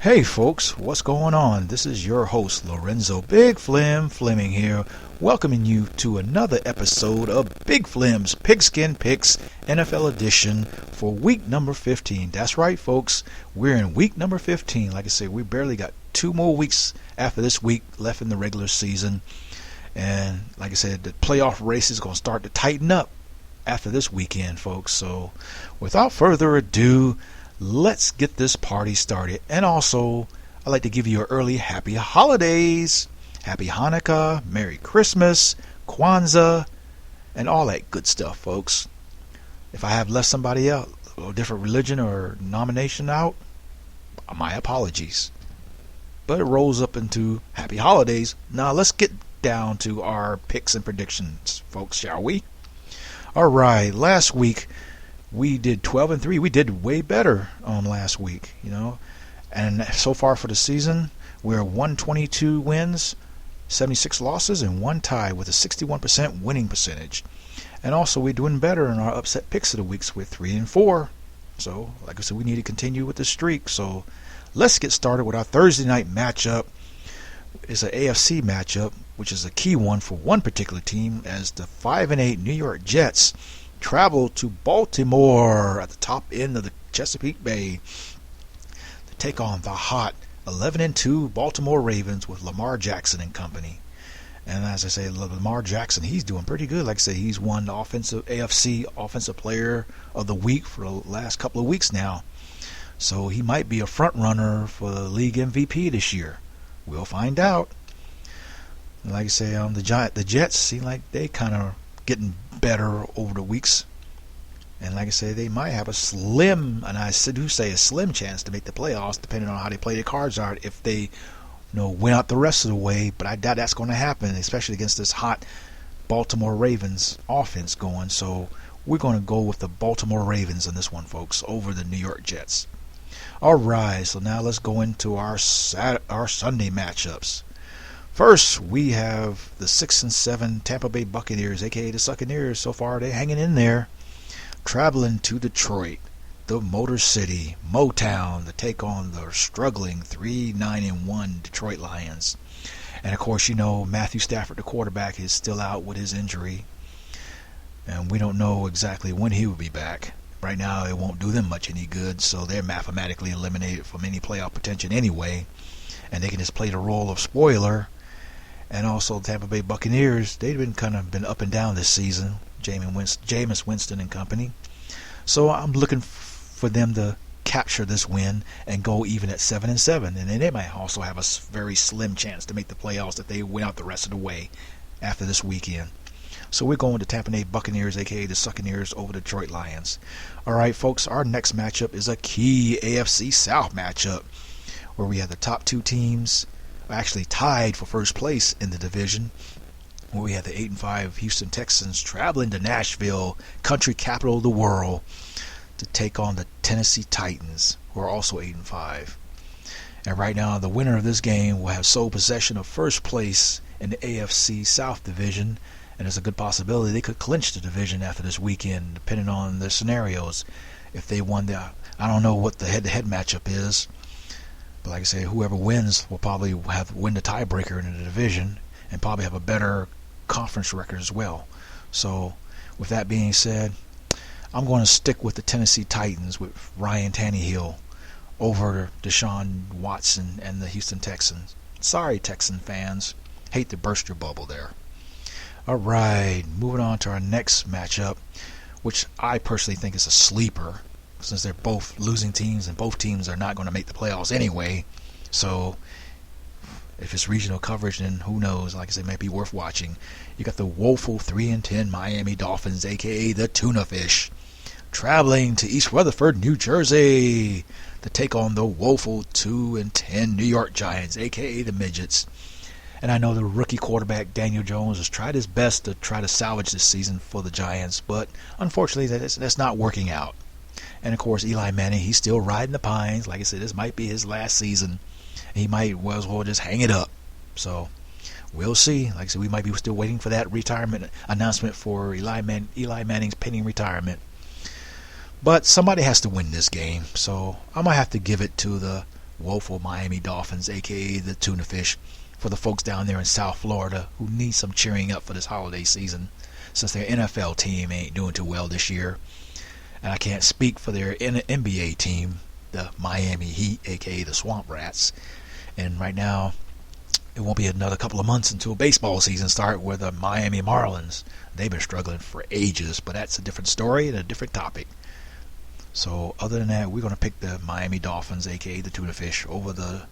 Hey folks, what's going on? This is your host Lorenzo Big Flem Fleming here, welcoming you to another episode of Big Flem's Pigskin Picks NFL edition for week number 15. That's right folks, we're in week number 15. Like I said, we barely got 2 more weeks after this week left in the regular season. And like I said, the playoff race is going to start to tighten up after this weekend, folks. So without further ado, let's get this party started. And also, I'd like to give you an early happy holidays, happy Hanukkah, Merry Christmas, Kwanzaa, and all that good stuff, folks. If I have left somebody out, a different religion or denomination out, my apologies. But it rolls up into happy holidays. Now let's get down to our picks and predictions, folks, shall we? All right, last week we did 12-3. We did way better on last week, And so far for the season, we're 122 wins, 76 losses, and 1 tie with a 61% winning percentage. And also we're doing better in our upset picks of the weeks with 3-4. So, like I said, we need to continue with the streak. So let's get started with our Thursday night matchup. It's an AFC matchup, which is a key one for one particular team, as the 5-8 New York Jets travel to Baltimore at the top end of the Chesapeake Bay to take on the hot 11-2 Baltimore Ravens with Lamar Jackson and company. And as I say, Lamar Jackson, he's doing pretty good. Like I say, he's won the AFC Offensive Player of the Week for the last couple of weeks now. So he might be a front runner for the league MVP this year. We'll find out. Like I say, the Jets seem like they kind of getting better over the weeks. And like I say, they might have a slim, and I do say a slim chance to make the playoffs, depending on how they play their cards out, if they win out the rest of the way. But I doubt that's going to happen, especially against this hot Baltimore Ravens offense going. So we're going to go with the Baltimore Ravens in this one, folks, over the New York Jets. All right, so now let's go into our Sunday matchups. First, we have the 6-7 Tampa Bay Buccaneers, a.k.a. the Succaneers. So far, they're hanging in there, traveling to Detroit, the Motor City, Motown, to take on the struggling 3-9-1 Detroit Lions. And, of course, Matthew Stafford, the quarterback, is still out with his injury. And we don't know exactly when he will be back. Right now, it won't do them much any good, so they're mathematically eliminated from any playoff potential anyway. And they can just play the role of spoiler. And also, Tampa Bay Buccaneers, they've been up and down this season. Jameis Winston and company. So I'm looking for them to capture this win and go even at 7-7. And then they might also have a very slim chance to make the playoffs if they win out the rest of the way after this weekend. So we're going to Tampa Bay Buccaneers, a.k.a. the Succaneers, over the Detroit Lions. All right, folks, our next matchup is a key AFC South matchup where we have the top 2 teams actually tied for first place in the division, where we have the 8-5 Houston Texans traveling to Nashville, country capital of the world, to take on the Tennessee Titans, who are also 8-5. And right now, the winner of this game will have sole possession of first place in the AFC South division, and there's a good possibility they could clinch the division after this weekend, depending on the scenarios. If they won I don't know what the head-to-head matchup is. But like I say, whoever wins will probably win the tiebreaker in the division and probably have a better conference record as well. So with that being said, I'm going to stick with the Tennessee Titans with Ryan Tannehill over Deshaun Watson and the Houston Texans. Sorry, Texan fans. Hate to burst your bubble there. All right, moving on to our next matchup, which I personally think is a sleeper, since they're both losing teams and both teams are not going to make the playoffs anyway. So if it's regional coverage, then who knows? Like I said, it might be worth watching. You got the woeful 3-10 Miami Dolphins, a.k.a. the Tuna Fish, traveling to East Rutherford, New Jersey, to take on the woeful 2-10 New York Giants, a.k.a. the Midgets. And I know the rookie quarterback Daniel Jones has tried his best to try to salvage this season for the Giants, but unfortunately that's not working out. And of course, Eli Manning, he's still riding the pines. Like I said, this might be his last season. He might as well just hang it up. So we'll see. Like I said, we might be still waiting for that retirement announcement for Eli Manning's pending retirement. But somebody has to win this game, so I'm going to have to give it to the woeful Miami Dolphins, aka the tuna fish, for the folks down there in South Florida who need some cheering up for this holiday season, since their NFL team ain't doing too well this year. And I can't speak for their NBA team, the Miami Heat, aka the Swamp Rats. And right now, it won't be another couple of months until baseball season starts with the Miami Marlins. They've been struggling for ages, but that's a different story and a different topic. So other than that, we're going to pick the Miami Dolphins, aka the tuna fish, over the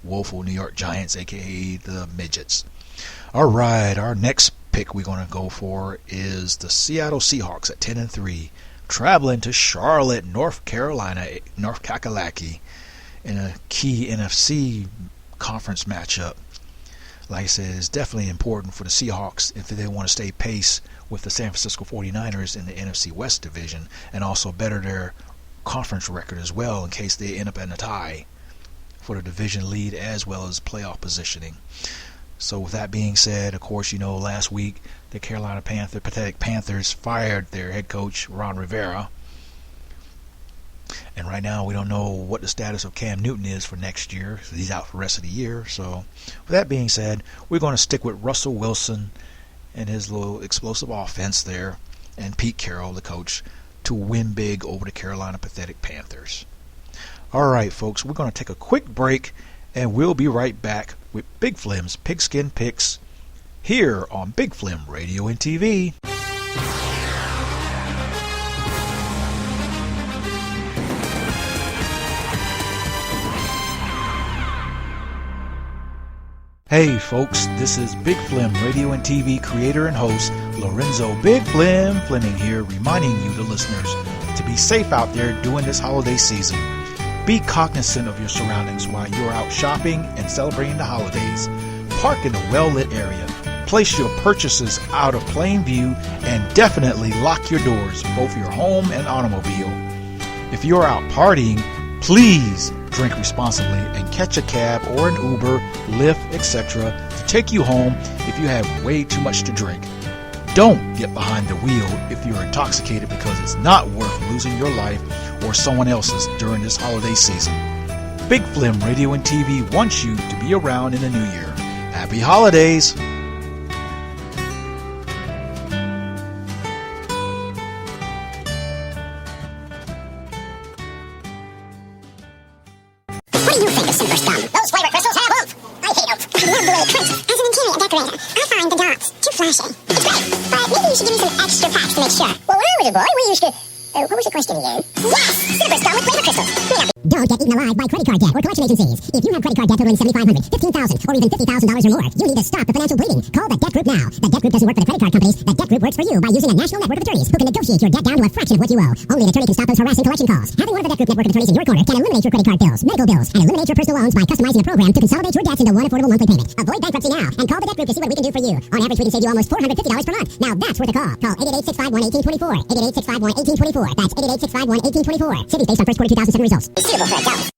woeful New York Giants, aka the midgets. Alright, our next pick we're going to go for is the Seattle Seahawks at 10-3, traveling to Charlotte, North Carolina, North Kakalaki, in a key NFC conference matchup. Like I said, it's definitely important for the Seahawks if they want to stay pace with the San Francisco 49ers in the NFC West division, and also better their conference record as well in case they end up in a tie for the division lead as well as playoff positioning. So with that being said, of course, you know, last week the Carolina pathetic Panthers fired their head coach Ron Rivera, and right now we don't know what the status of Cam Newton is for next year. He's out for the rest of the year. So with that being said, we're going to stick with Russell Wilson and his little explosive offense there, and Pete Carroll, the coach, to win big over the Carolina pathetic Panthers. Alright folks, we're going to take a quick break, and we'll be right back with Big Flem's Pigskin Picks here on Big Flem Radio and TV. Hey folks, this is Big Flem Radio and TV creator and host Lorenzo Big Flem Fleming here, reminding you, the listeners, to be safe out there during this holiday season. Be cognizant of your surroundings while you're out shopping and celebrating the holidays. Park in a well-lit area. Place your purchases out of plain view, and definitely lock your doors, both your home and automobile. If you're out partying, please drink responsibly and catch a cab or an Uber, Lyft, etc. to take you home if you have way too much to drink. Don't get behind the wheel if you're intoxicated, because it's not worth losing your life or someone else's during this holiday season. Big Flem Radio and TV wants you to be around in the new year. Happy holidays! What do you think of silver scum? Those flavor crystals have oomph. I hate oomph. I love the way it crinkles. As an interior decorator, I find the dots too flashy. It's great, but maybe you should give me some extra packs to make sure. Well, when I was a boy, we used to... what was the question again? Yes! Silver scum with flavor crystals. Don't get eaten alive by credit card debt or collection agencies. If you have credit card debt totaling $7,500, $15,000, or even $50,000 or more, you need to stop the financial bleeding. Call the Debt Group now. The Debt Group doesn't work for the credit card companies. The Debt Group works for you by using a national network of attorneys who can negotiate your debt down to a fraction of what you owe. Only an attorney can stop those harassing collection calls. Having one of the Debt Group network of attorneys in your corner can eliminate your credit card bills, medical bills, and eliminate your personal loans by customizing the program to consolidate your debts into one affordable monthly payment. Avoid bankruptcy now and call the Debt Group to see what we can do for you. On average, we can save you almost $450 per month. Now that's worth a call. Call 888-651-1824. 888-651-1824. That's 888-651-1824. Savings based on first quarter 2007 results. Suitable for adults.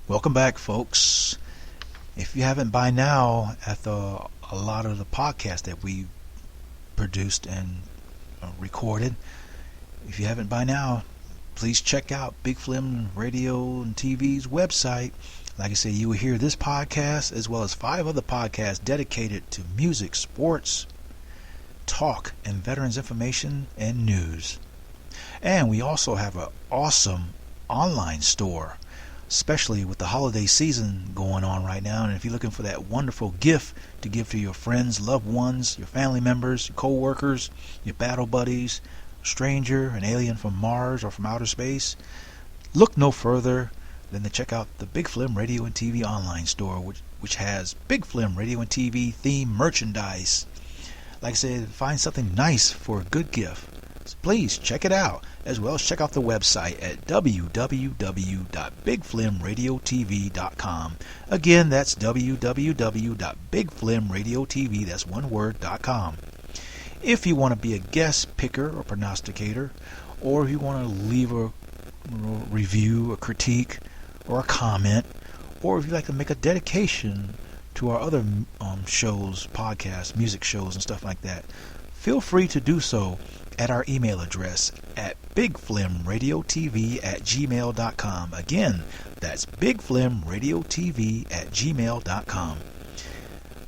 Welcome back, folks. If you haven't by now, after a lot of the podcasts that we produced and recorded, if you haven't by now, please check out Big Flem Radio and TV's website. Like I said, you will hear this podcast as well as 5 other podcasts dedicated to music, sports, talk, and veterans information and news. And we also have an awesome online store, especially with the holiday season going on right now. And if you're looking for that wonderful gift to give to your friends, loved ones, your family members, your co-workers, your battle buddies, a stranger, an alien from Mars or from outer space, look no further than to check out the Big Flem Radio and TV online store, which has Big Flem Radio and TV themed merchandise. Like I said, find something nice for a good gift. So please check it out, as well as check out the website at www.bigflemradiotv.com. Again, that's www.bigflemradiotv, that's one word.com. If you want to be a guest picker or prognosticator, or if you want to leave a review, a critique, or a comment, or if you'd like to make a dedication to to our other shows, podcasts, music shows, and stuff like that, feel free to do so at our email address at bigflemradiotv@gmail.com. Again, that's bigflemradiotv@gmail.com.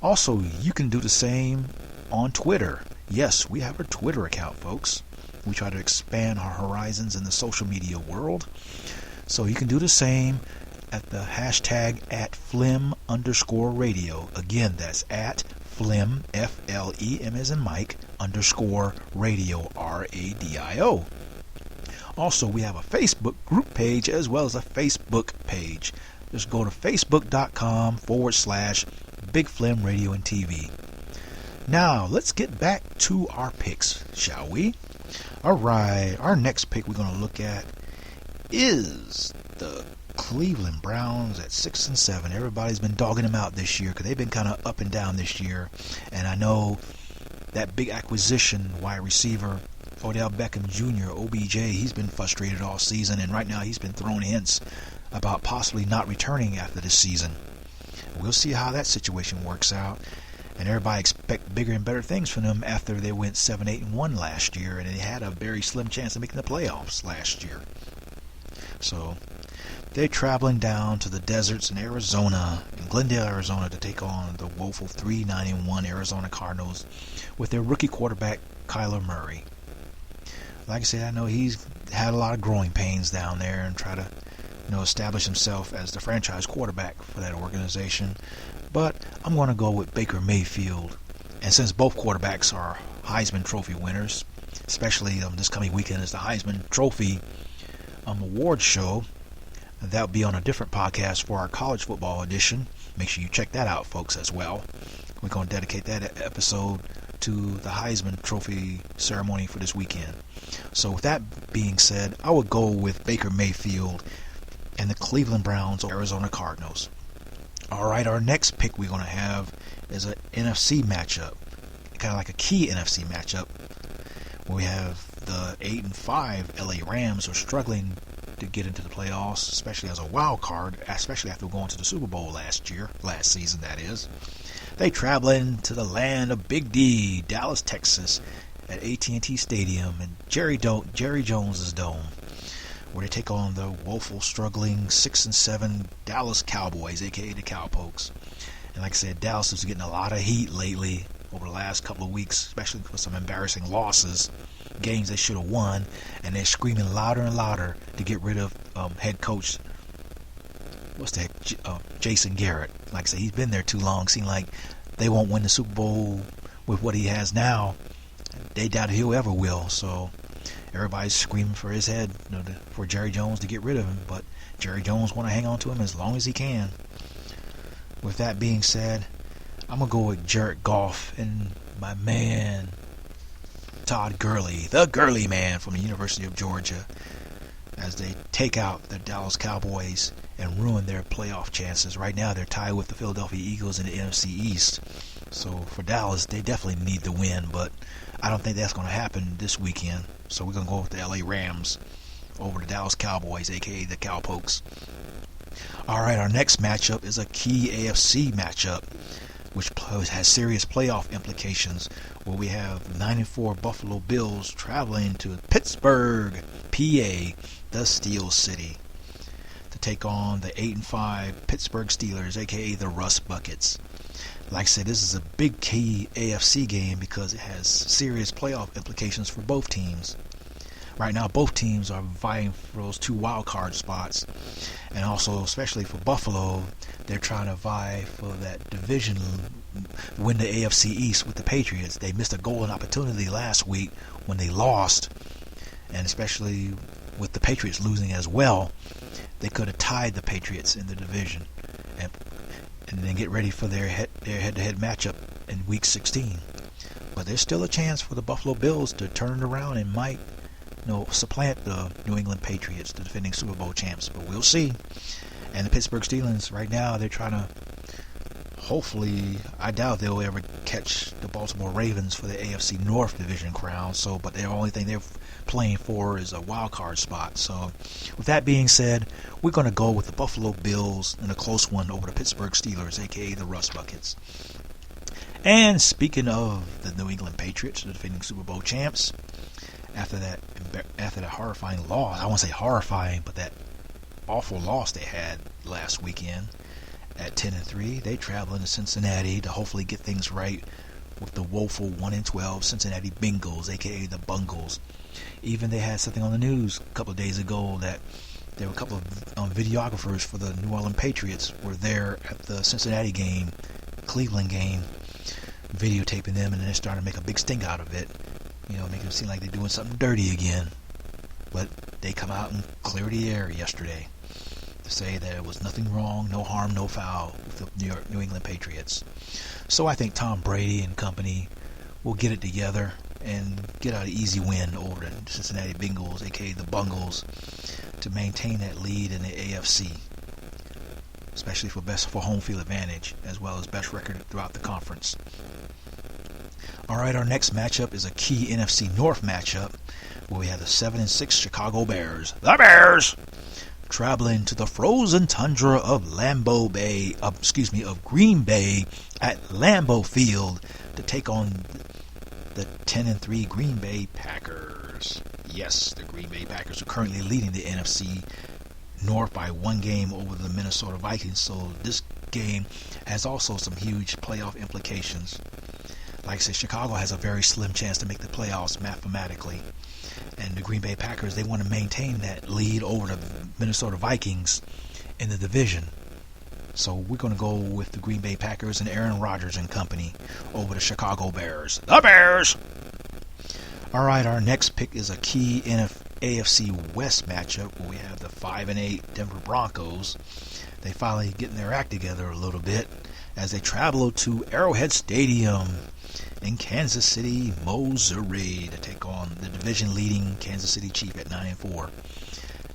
Also, you can do the same on Twitter. Yes, we have a Twitter account, folks. We try to expand our horizons in the social media world. So you can do the same at the hashtag at @Flem_radio. Again, that's at Flem, Flem as in Mike, _radio, RADIO. Also, we have a Facebook group page as well as a Facebook page. Just go to facebook.com/Big Flem Radio and TV. Now, let's get back to our picks, shall we? Alright, our next pick we're going to look at is the Cleveland Browns at 6-7. Everybody's been dogging them out this year because they've been kind of up and down this year. And I know that big acquisition, wide receiver, Odell Beckham Jr., OBJ, he's been frustrated all season. And right now he's been throwing hints about possibly not returning after this season. We'll see how that situation works out. And everybody expect bigger and better things from them after they went 7-8-1 last year. And they had a very slim chance of making the playoffs last year. So they're traveling down to the deserts in Arizona, in Glendale, Arizona, to take on the woeful 3-9-1 Arizona Cardinals with their rookie quarterback, Kyler Murray. Like I said, I know he's had a lot of growing pains down there and try to, establish himself as the franchise quarterback for that organization. But I'm going to go with Baker Mayfield. And since both quarterbacks are Heisman Trophy winners, especially this coming weekend is the Heisman Trophy award show. That'll be on a different podcast for our college football edition. Make sure you check that out, folks, as well. We're going to dedicate that episode to the Heisman Trophy ceremony for this weekend. So with that being said, I would go with Baker Mayfield and the Cleveland Browns or Arizona Cardinals. Alright, our next pick we're going to have is an NFC matchup. Kind of like a key NFC matchup. Where we have the 8-5 LA Rams are struggling to get into the playoffs, especially as a wild card, especially after going to the Super Bowl last season that is. They traveling to the land of Big D, Dallas, Texas, at AT&T Stadium and Jerry Jones's Dome, where they take on the woeful, struggling 6-7 Dallas Cowboys, aka the Cowpokes. And like I said, Dallas is getting a lot of heat lately over the last couple of weeks, especially for some embarrassing losses, games they should have won, and they're screaming louder and louder to get rid of head coach, Jason Garrett. Like I said, he's been there too long. Seems like they won't win the Super Bowl with what he has now. They doubt he'll ever will. So everybody's screaming for his head, for Jerry Jones to get rid of him. But Jerry Jones want to hang on to him as long as he can. With that being said, I'm going to go with Jared Goff and my man, Todd Gurley, the Gurley man from the University of Georgia, as they take out the Dallas Cowboys and ruin their playoff chances. Right now, they're tied with the Philadelphia Eagles in the NFC East. So for Dallas, they definitely need to win, but I don't think that's going to happen this weekend. So we're going to go with the LA Rams over the Dallas Cowboys, aka the Cowpokes. Alright, our next matchup is a key AFC matchup, which has serious playoff implications, where we have 9-4 Buffalo Bills traveling to Pittsburgh, PA, the Steel City, to take on the 8-5 Pittsburgh Steelers, aka the Rust Buckets. Like I said, this is a big key AFC game because it has serious playoff implications for both teams. Right now, both teams are vying for those 2 wild card spots, and also, especially for Buffalo, they're trying to vie for that division, win the AFC East with the Patriots. They missed a golden opportunity last week when they lost, and especially with the Patriots losing as well, they could have tied the Patriots in the division, and then get ready for their head-to-head matchup in Week 16. But there's still a chance for the Buffalo Bills to turn it around and might supplant the New England Patriots, the defending Super Bowl champs, but we'll see. And the Pittsburgh Steelers, right now, they're trying to hopefully, I doubt they'll ever catch the Baltimore Ravens for the AFC North Division crown. So, but the only thing they're playing for is a wild card spot. So, with that being said, we're going to go with the Buffalo Bills in a close one over the Pittsburgh Steelers, aka the Rust Buckets. And speaking of the New England Patriots, the defending Super Bowl champs, after that horrifying loss, I won't say horrifying, but that awful loss they had last weekend at 10-3, they travel into Cincinnati to hopefully get things right with the woeful 1-12 Cincinnati Bengals, aka the Bungles. Even they had something on the news a couple of days ago that there were a couple of videographers for the New Orleans Patriots were there at the Cincinnati game, Cleveland game, videotaping them, and then they started to make a big stink out of it, making it seem like they're doing something dirty again. But they come out and clear the air yesterday to say that there was nothing wrong, no harm, no foul with the New England Patriots. So I think Tom Brady and company will get it together and get out an easy win over the Cincinnati Bengals, aka the Bungles, to maintain that lead in the AFC, especially for home field advantage, as well as best record throughout the conference. Alright, our next matchup is a key NFC North matchup, where we have the 7-6 Chicago Bears, the Bears, traveling to the frozen tundra of Green Bay at Lambeau Field to take on the 10-3 Green Bay Packers. Yes, the Green Bay Packers are currently leading the NFC North by one game over the Minnesota Vikings, so this game has also some huge playoff implications. Like I said, Chicago has a very slim chance to make the playoffs mathematically. And the Green Bay Packers, they want to maintain that lead over the Minnesota Vikings in the division. So we're going to go with the Green Bay Packers and Aaron Rodgers and company over the Chicago Bears. The Bears! Alright, our next pick is a key AFC West matchup where we have the 5-8 Denver Broncos. They finally getting their act together a little bit as they travel to Arrowhead Stadium in Kansas City, Missouri, to take on the division-leading Kansas City Chiefs at 9-4.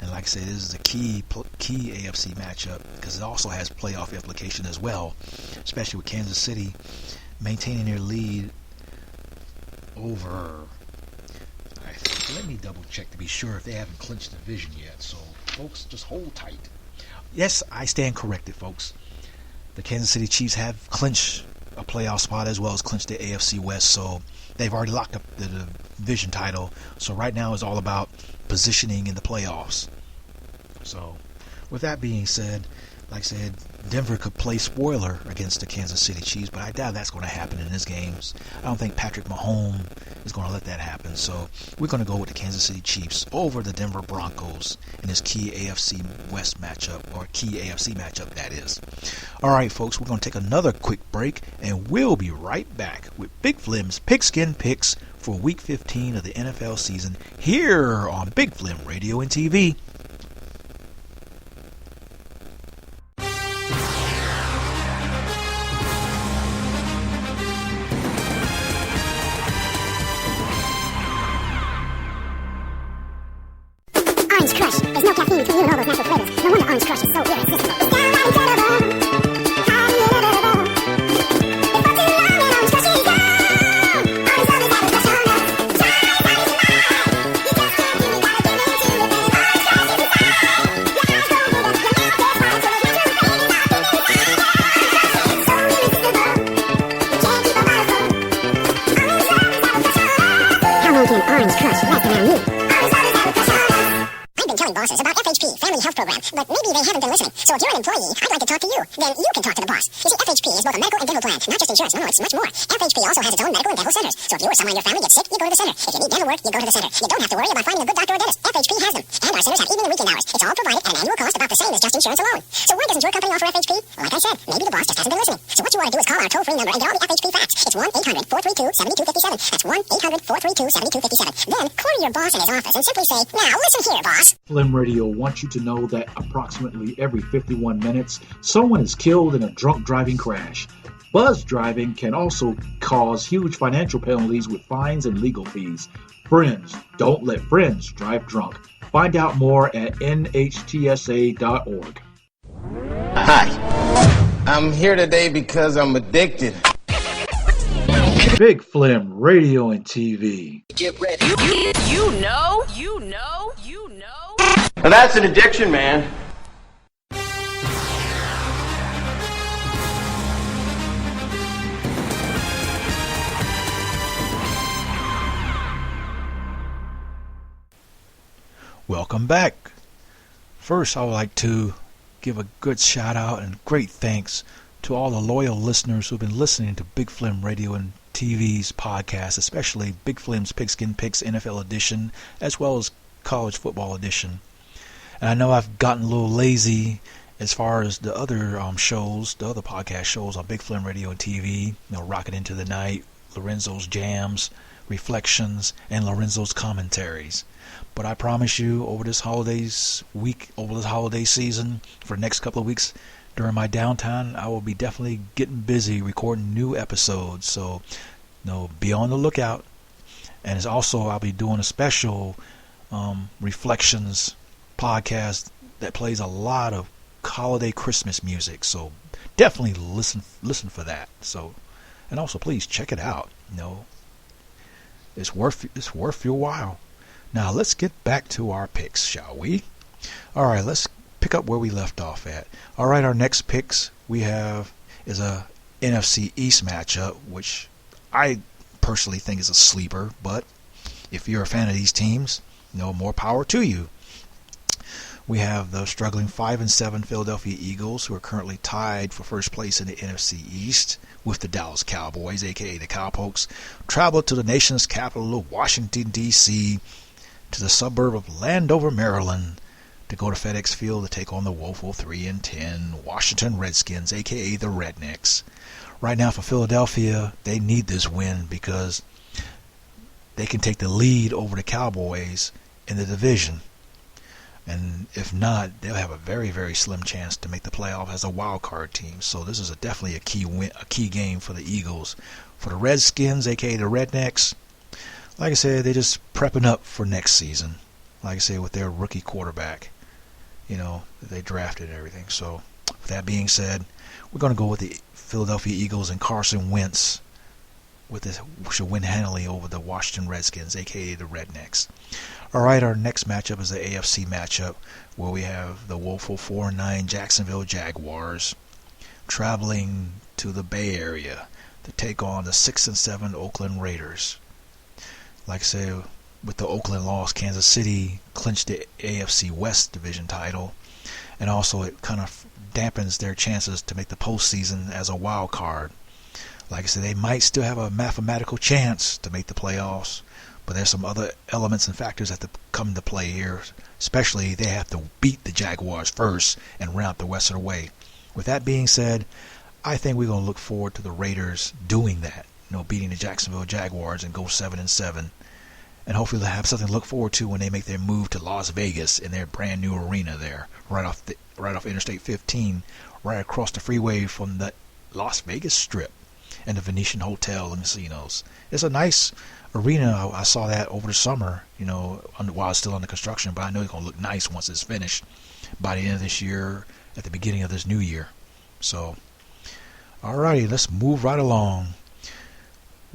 And like I said, this is a key AFC matchup because it also has playoff implication as well, especially with Kansas City maintaining their lead over. Let me double check to be sure if they haven't clinched the division yet. So, folks, just hold tight. Yes, I stand corrected, folks. The Kansas City Chiefs have clinched a playoff spot as well as clinched the AFC West, so they've already locked up the division title. So right now it's all about positioning in the playoffs. So with that being said, like I said, Denver could play spoiler against the Kansas City Chiefs, but I doubt that's going to happen in this game. I don't think Patrick Mahomes is going to let that happen. So we're going to go with the Kansas City Chiefs over the Denver Broncos in this key AFC West matchup, or key AFC matchup, that is. All right, folks, we're going to take another quick break, and we'll be right back with Big Flem's Pigskin Picks for Week 15 of the NFL season here on Big Flem Radio and TV. Orange Crush. There's no caffeine between you and all those natural flavors. No wonder Orange Crush is so irresistible. It's downright incredible. Highly inevitable. Before too long, and Orange Crush is gone. Orange love is having a crush on us. Shine, shine, shine. You just can't give me that feeling to it. Orange Crush is gone. Your eyes go moving, your mouth gets watering, so the natural flavor is out in the fire. Orange Crush is so irresistible. You can't keep a bottle full. Orange love is having a crush on us. How long can Orange Crush last around you? Orange love is having a crush on us. I've been telling bosses about FHP, Family Health Program, but maybe they haven't been listening. So if you're an employee, I'd like to talk to you. Then you can talk to the boss. You see, FHP is both a medical and dental plan, not just insurance. No, it's much more. FHP also has its own medical and dental centers. So if you or someone in your family gets sick, you go to the center. If you need dental work, you go to the center. You don't have to worry about finding a good doctor or dentist. FHP has them. And our centers have evening and weekend hours. It's all provided at an annual cost about the same as just insurance alone. So why doesn't your company offer FHP? Well, like I said, maybe the boss just hasn't been listening. So what you ought to do is call our toll-free number and get all the FHP facts. It's 1-800-432-7257. That's 1-800-432-7257. Then call your boss in his office and simply say, now listen here, boss. Flem Radio wants you to know that approximately every 51 minutes, someone is killed in a drunk driving crash. Buzz driving can also cause huge financial penalties with fines and legal fees. Friends, don't let friends drive drunk. Find out more at nhtsa.org. Hi, I'm here today because I'm addicted. Big Flem Radio and TV. Get ready. You know. Now that's an addiction, man. Welcome back. First, I would like to give a good shout out and great thanks to all the loyal listeners who've been listening to Big Flem Radio and TV's podcast, especially Big Flem's Pigskin Picks NFL edition, as well as College Football edition. And I know I've gotten a little lazy as far as the other shows, the other podcast shows on Big Flem Radio and TV, Rocket Into the Night, Lorenzo's Jams, Reflections, and Lorenzo's Commentaries. But I promise you, over this holiday season, for the next couple of weeks during my downtime, I will be definitely getting busy recording new episodes. So, be on the lookout. And it's also, I'll be doing a special Reflections podcast that plays a lot of holiday Christmas music. So definitely listen for that. So, and also please check it out. It's worth your while. Now let's get back to our picks, shall we? All right, let's pick up where we left off at. All right, our next picks we have is a NFC East matchup, which I personally think is a sleeper. But if you're a fan of these teams, more power to you. We have the struggling 5-7 Philadelphia Eagles, who are currently tied for first place in the NFC East with the Dallas Cowboys, aka the Cowpokes, travel to the nation's capital of Washington, D.C., to the suburb of Landover, Maryland, to go to FedEx Field to take on the woeful 3-10 Washington Redskins, aka the Rednecks. Right now for Philadelphia, they need this win because they can take the lead over the Cowboys in the division. And if not, they'll have a very, very slim chance to make the playoff as a wild card team. So this is definitely a key game for the Eagles. For the Redskins, aka the Rednecks, like I said, they're just prepping up for next season. Like I said, with their rookie quarterback, that they drafted and everything. So with that being said, we're going to go with the Philadelphia Eagles and Carson Wentz should win handily over the Washington Redskins, aka the Rednecks. All right, our next matchup is the AFC matchup, where we have the woeful 4-9 Jacksonville Jaguars traveling to the Bay Area to take on the 6-7 Oakland Raiders. Like I said, with the Oakland loss, Kansas City clinched the AFC West division title, and also it kind of dampens their chances to make the postseason as a wild card. Like I said, they might still have a mathematical chance to make the playoffs, but there's some other elements and factors that have to come into play here. Especially, they have to beat the Jaguars first and round the rest of the way. With that being said, I think we're going to look forward to the Raiders doing that, beating the Jacksonville Jaguars and go 7-7. And hopefully they'll have something to look forward to when they make their move to Las Vegas in their brand new arena there, right off Interstate 15, right across the freeway from the Las Vegas Strip and the Venetian Hotel and casinos. It's a nice arena. I saw that over the summer, while it's still under construction, but I know it's going to look nice once it's finished by the end of this year, at the beginning of this new year. So, alrighty, let's move right along.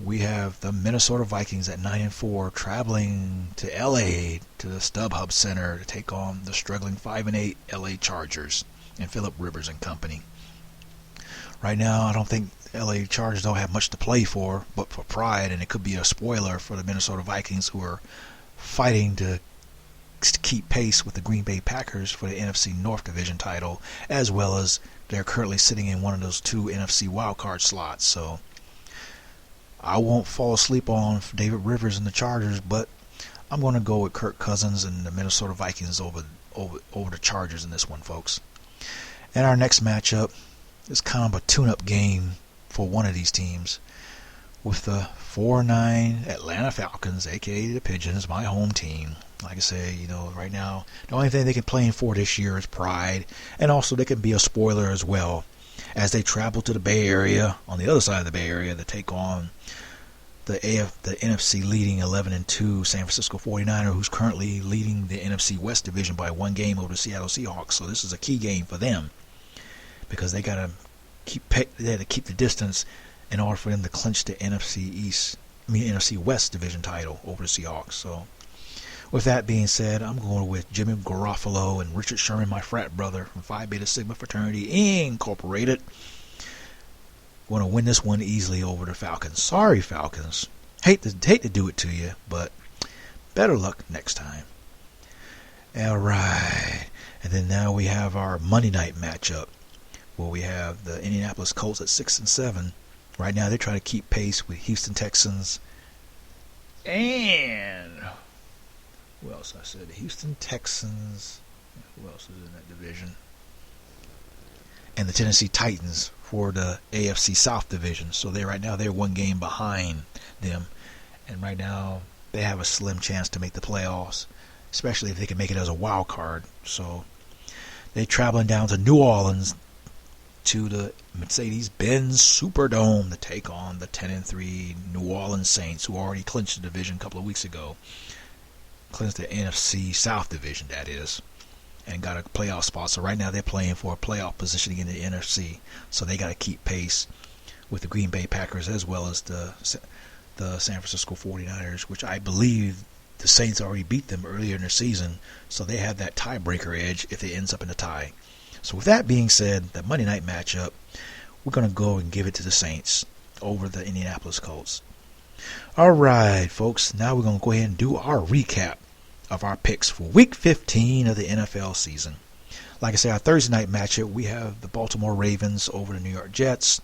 We have the Minnesota Vikings at 9-4 traveling to LA to the StubHub Center to take on the struggling 5-8 LA Chargers and Phillip Rivers and company. Right now, I don't think LA Chargers don't have much to play for, but for pride, and it could be a spoiler for the Minnesota Vikings, who are fighting to keep pace with the Green Bay Packers for the NFC North Division title, as well as they're currently sitting in one of those two NFC wildcard slots. So I won't fall asleep on David Rivers and the Chargers, but I'm going to go with Kirk Cousins and the Minnesota Vikings over the Chargers in this one, folks. And our next matchup is kind of a tune-up game for one of these teams, with the 4-9 Atlanta Falcons, aka the Pigeons, my home team. Like I say, right now, the only thing they can play for this year is pride, and also they can be a spoiler as well, as they travel to the Bay Area, on the other side of the Bay Area, to take on the NFC leading 11-2 San Francisco 49er, who's currently leading the NFC West division by one game over the Seattle Seahawks. So this is a key game for them, because they got to they had to keep the distance in order for them to clinch the NFC West division title over the Seahawks. So, with that being said, I'm going with Jimmy Garoppolo and Richard Sherman, my frat brother from Phi Beta Sigma Fraternity Incorporated. Going to win this one easily over the Falcons. Sorry, Falcons. Hate to do it to you, but better luck next time. All right. And then now we have our Monday night matchup, where we have the Indianapolis Colts at 6-7. Right now, they're trying to keep pace with Houston Texans and who else? I said the Houston Texans. Who else is in that division? And the Tennessee Titans for the AFC South division. So they're one game behind them, and right now they have a slim chance to make the playoffs, especially if they can make it as a wild card. So they're traveling down to New Orleans to the Mercedes-Benz Superdome to take on the 10-3 New Orleans Saints, who already clinched the division a couple of weeks ago. Clinched the NFC South division, that is, and got a playoff spot. So right now they're playing for a playoff positioning in the NFC. So they got to keep pace with the Green Bay Packers as well as the San Francisco 49ers, which I believe the Saints already beat them earlier in the season. So they have that tiebreaker edge if it ends up in a tie. So with that being said, the Monday night matchup, we're going to go and give it to the Saints over the Indianapolis Colts. All right, folks, now we're going to go ahead and do our recap of our picks for Week 15 of the NFL season. Like I said, our Thursday night matchup, we have the Baltimore Ravens over the New York Jets,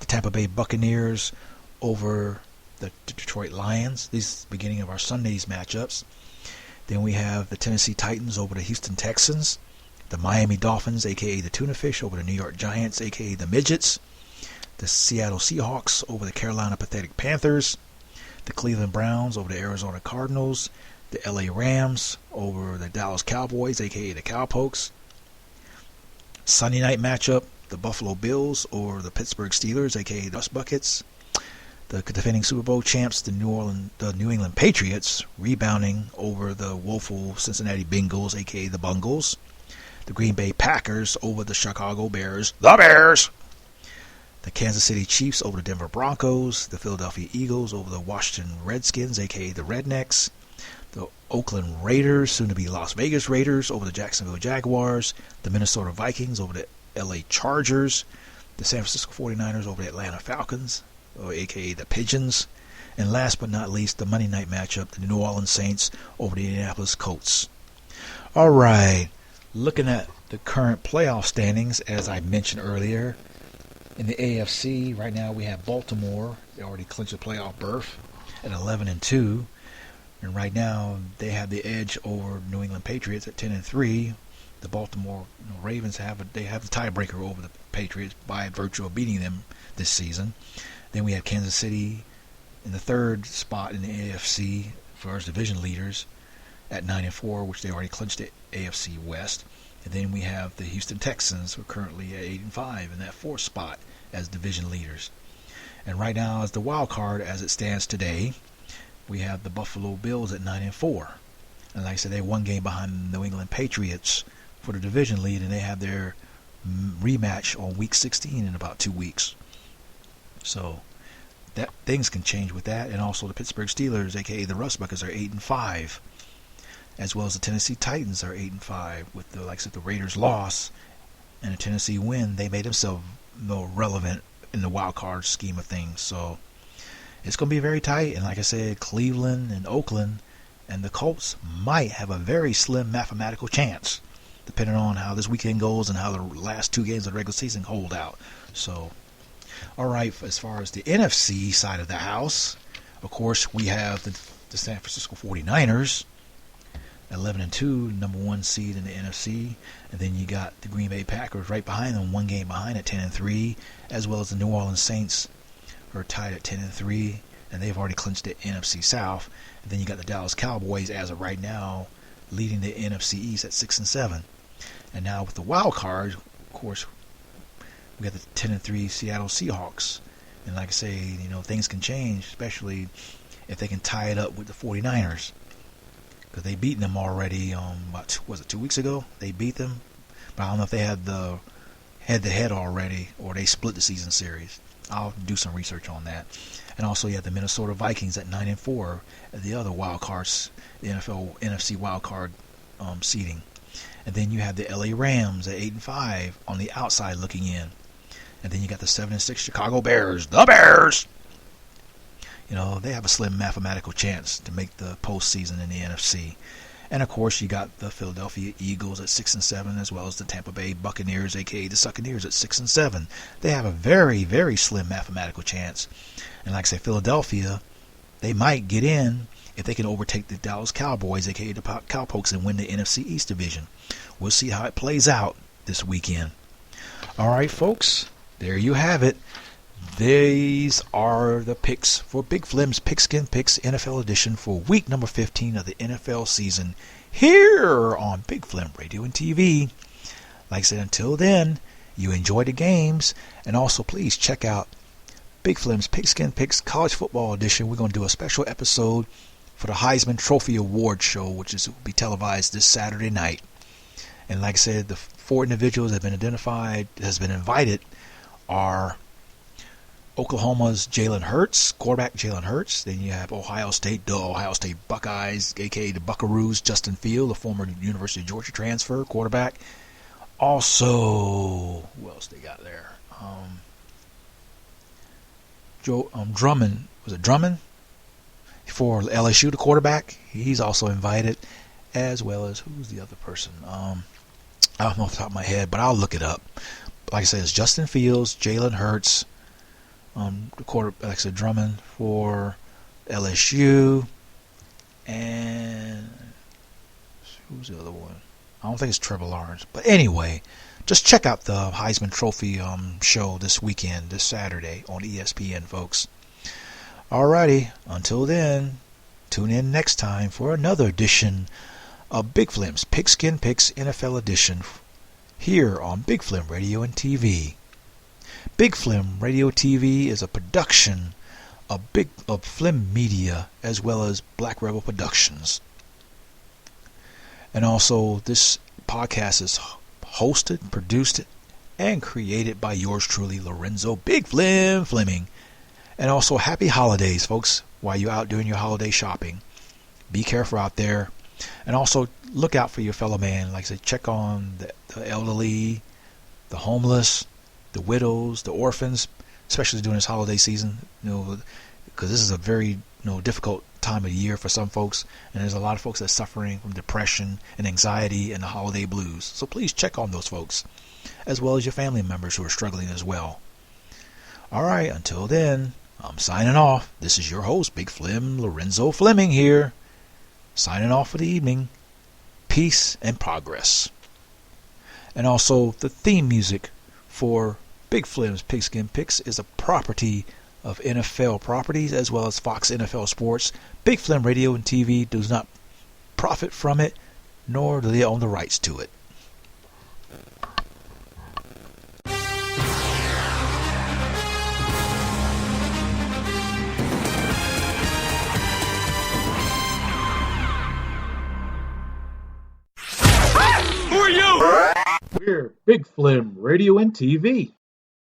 the Tampa Bay Buccaneers over the Detroit Lions. These are the beginning of our Sunday's matchups. Then we have the Tennessee Titans over the Houston Texans, the Miami Dolphins, a.k.a. the Tuna Fish, over the New York Giants, a.k.a. the Midgets, the Seattle Seahawks over the Carolina Pathetic Panthers, the Cleveland Browns over the Arizona Cardinals, the LA Rams over the Dallas Cowboys, a.k.a. the Cowpokes. Sunday night matchup, the Buffalo Bills over the Pittsburgh Steelers, a.k.a. the Dust Buckets. The defending Super Bowl champs, the New England Patriots, rebounding over the woeful Cincinnati Bengals, a.k.a. the Bungles. The Green Bay Packers over the Chicago Bears, the Bears. The Kansas City Chiefs over the Denver Broncos. The Philadelphia Eagles over the Washington Redskins, a.k.a. the Rednecks. The Oakland Raiders, soon to be Las Vegas Raiders, over the Jacksonville Jaguars. The Minnesota Vikings over the LA Chargers. The San Francisco 49ers over the Atlanta Falcons, or a.k.a. the Pigeons. And last but not least, the Monday night matchup, the New Orleans Saints over the Indianapolis Colts. All right, looking at the current playoff standings, as I mentioned earlier, in the AFC, right now we have Baltimore. They already clinched a playoff berth at 11-2. And right now, they have the edge over New England Patriots at 10-3. The Baltimore Ravens have the tiebreaker over the Patriots by virtue of beating them this season. Then we have Kansas City in the third spot in the AFC for as division leaders at 9-4, which they already clinched the AFC West. And then we have the Houston Texans, who are currently at 8-5 in that fourth spot as division leaders. And right now, as the wild card as it stands today, we have the Buffalo Bills at 9-4. And like I said, they're one game behind the New England Patriots for the division lead, and they have their rematch on Week 16 in about 2 weeks. So that things can change with that. And also the Pittsburgh Steelers, a.k.a. the Rust Buckets, are 8-5. As well as the Tennessee Titans are 8-5. With the, like I said, the Raiders' loss and the Tennessee win, they made themselves relevant in the wild card scheme of things. So it's going to be very tight. And like I said, Cleveland and Oakland and the Colts might have a very slim mathematical chance, depending on how this weekend goes and how the last 2 games of the regular season hold out. So, all right, as far as the NFC side of the house, of course, we have the San Francisco 49ers, 11-2, number 1 seed in the NFC. And then you got the Green Bay Packers right behind them, 1 game behind at 10-3, as well as the New Orleans Saints, who are tied at 10-3, and they've already clinched the NFC South. And then you got the Dallas Cowboys, as of right now, leading the NFC East at 6-7. And now with the wild card, of course, we got the 10-3 Seattle Seahawks. And like I say, things can change, especially if they can tie it up with the 49ers. Because they beaten them already, 2 weeks ago? They beat them. But I don't know if they had the head-to-head already, or they split the season series. I'll do some research on that. And also, you have the Minnesota Vikings at 9-4, the other wild cards, the NFL NFC wild card seeding. And then you have the LA Rams at 8-5 on the outside looking in. And then you got the 7-6 Chicago Bears, the Bears. You know, they have a slim mathematical chance to make the postseason in the NFC. And of course, you got the Philadelphia Eagles at 6-7, as well as the Tampa Bay Buccaneers, aka the Succaneers, at 6-7. They have a very, very slim mathematical chance. And like I say, Philadelphia, they might get in if they can overtake the Dallas Cowboys, aka the Cowpokes, and win the NFC East division. We'll see how it plays out this weekend. All right, folks, there you have it. These are the picks for Big Flem's Pigskin Picks NFL edition for week number 15 of the NFL season here on Big Flem Radio and TV. Like I said, until then, you enjoy the games, and also please check out Big Flem's Pigskin Picks College Football Edition. We're going to do a special episode for the Heisman Trophy Award Show, which will be televised this Saturday night. And like I said, the 4 individuals that have been invited are Oklahoma's Jalen Hurts, quarterback Jalen Hurts. Then you have the Ohio State Buckeyes, aka the Buckaroos, Justin Field, the former University of Georgia transfer quarterback. Also, who else they got there? Drummond, was it Drummond? For LSU, the quarterback. He's also invited, as well as, who's the other person? I don't know off the top of my head, but I'll look it up. Like I said, it's Justin Fields, Jalen Hurts, the quarterback, like I said, Drummond for LSU, and who's the other one? I don't think it's Trevor Lawrence. But anyway, just check out the Heisman Trophy show this weekend, this Saturday on ESPN, folks. Alrighty, until then, tune in next time for another edition of Big Flem's Pigskin Picks NFL edition here on Big Flem Radio and TV. Big Flem Radio TV is a production of Flem Media, as well as Black Rebel Productions. And also, this podcast is hosted, produced, and created by yours truly, Lorenzo Big Flem Fleming. And also, happy holidays, folks, while you're out doing your holiday shopping. Be careful out there. And also, look out for your fellow man. Like I said, check on the elderly, the homeless, the widows, the orphans, especially during this holiday season, because this is a very difficult time of year for some folks, and there's a lot of folks that are suffering from depression and anxiety and the holiday blues. So please check on those folks, as well as your family members who are struggling as well. All right, until then, I'm signing off. This is your host, Big Flem, Lorenzo Fleming here, signing off for the evening. Peace and progress. And also, the theme music for Big Flem's Pigskin Picks is a property of NFL Properties, as well as Fox NFL Sports. Big Flem Radio and TV does not profit from it, nor do they own the rights to it. We're Big Flem Radio and TV.